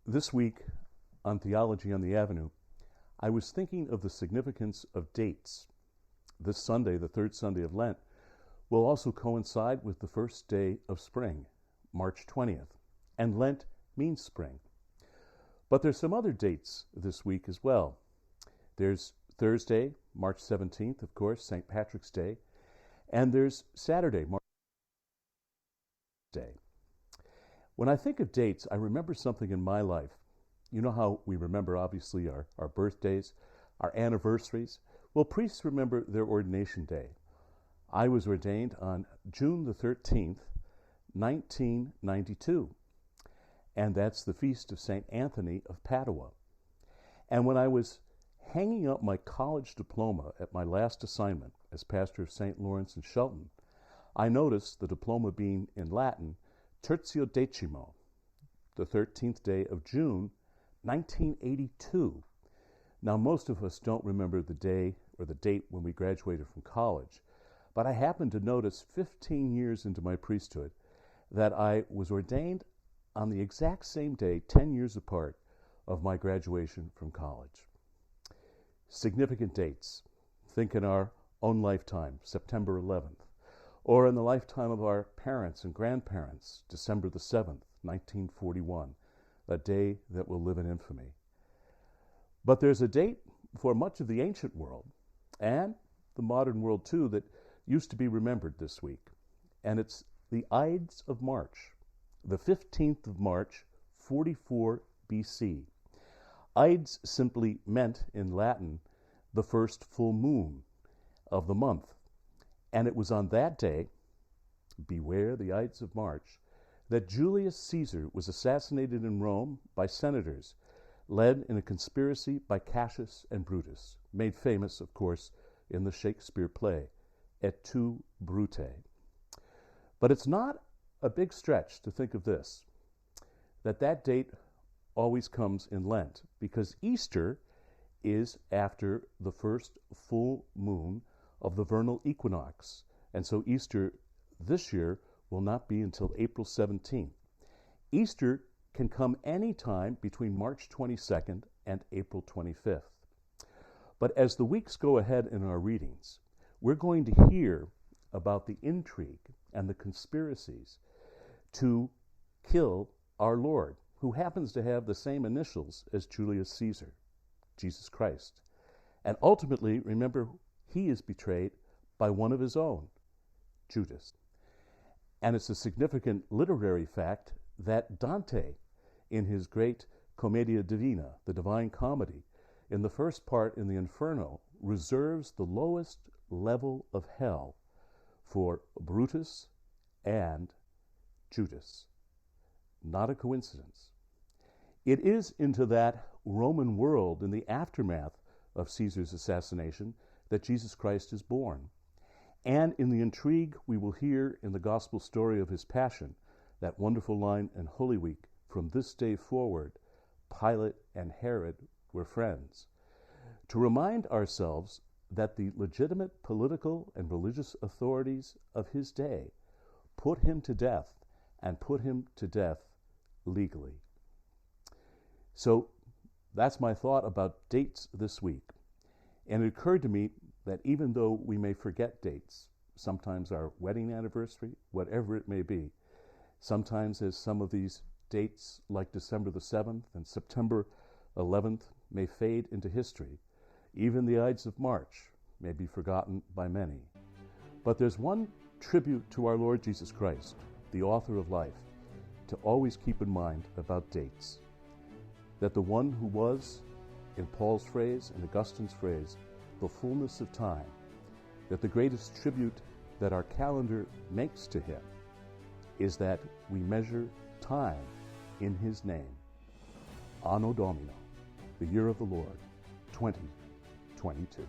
This week on Theology on the Avenue, I was thinking of the significance of dates. This Sunday, the third Sunday of Lent, will also coincide with the first day of spring, March 20th, and Lent means spring. But there's some other dates this week as well. There's Thursday, March 17th, of course, St. Patrick's Day, and there's Saturday, March Day. When I think of dates, I remember something in my life. You know how we remember, obviously, our birthdays, our anniversaries? Well, priests remember their ordination day. I was ordained on June the 13th, 1992, and that's the feast of St. Anthony of Padua. And when I was hanging up my college diploma at my last assignment as pastor of St. Lawrence in Shelton, I noticed the diploma being in Latin, Tertio Decimo, the 13th day of June, 1982. Now, most of us don't remember the day or the date when we graduated from college, but I happened to notice 15 years into my priesthood that I was ordained on the exact same day, 10 years apart, of my graduation from college. Significant dates. Think in our own lifetime, September 11th. Or in the lifetime of our parents and grandparents, December the 7th, 1941, a day that will live in infamy. But there's a date for much of the ancient world, and the modern world too, that used to be remembered this week. And it's the Ides of March, the 15th of March, 44 BC. Ides simply meant, in Latin, the first full moon of the month. And it was on that day, beware the Ides of March, that Julius Caesar was assassinated in Rome by senators, led in a conspiracy by Cassius and Brutus, made famous, of course, in the Shakespeare play, Et tu, Brute. But it's not a big stretch to think of this, that date always comes in Lent, because Easter is after the first full moon of the vernal equinox. And so Easter this year will not be until April 17th. Easter can come any time between March 22nd and April 25th. But as the weeks go ahead in our readings, we're going to hear about the intrigue and the conspiracies to kill our Lord, who happens to have the same initials as Julius Caesar, Jesus Christ. And ultimately, remember, he is betrayed by one of his own, Judas. And it's a significant literary fact that Dante, in his great Commedia Divina, the Divine Comedy, in the first part in the Inferno, reserves the lowest level of hell for Brutus and Judas. Not a coincidence. It is into that Roman world in the aftermath of Caesar's assassination that Jesus Christ is born. And in the intrigue we will hear in the gospel story of his passion, that wonderful line in Holy Week, from this day forward, Pilate and Herod were friends, to remind ourselves that the legitimate political and religious authorities of his day put him to death, and put him to death legally. So that's my thought about dates this week. And it occurred to me that even though we may forget dates, sometimes our wedding anniversary, whatever it may be, sometimes as some of these dates like December the 7th and September 11th may fade into history, even the Ides of March may be forgotten by many. But there's one tribute to our Lord Jesus Christ, the author of life, to always keep in mind about dates. That the one who was, in Paul's phrase and Augustine's phrase, the fullness of time, that the greatest tribute that our calendar makes to him is that we measure time in his name. Anno Domini, the year of the Lord, 2022.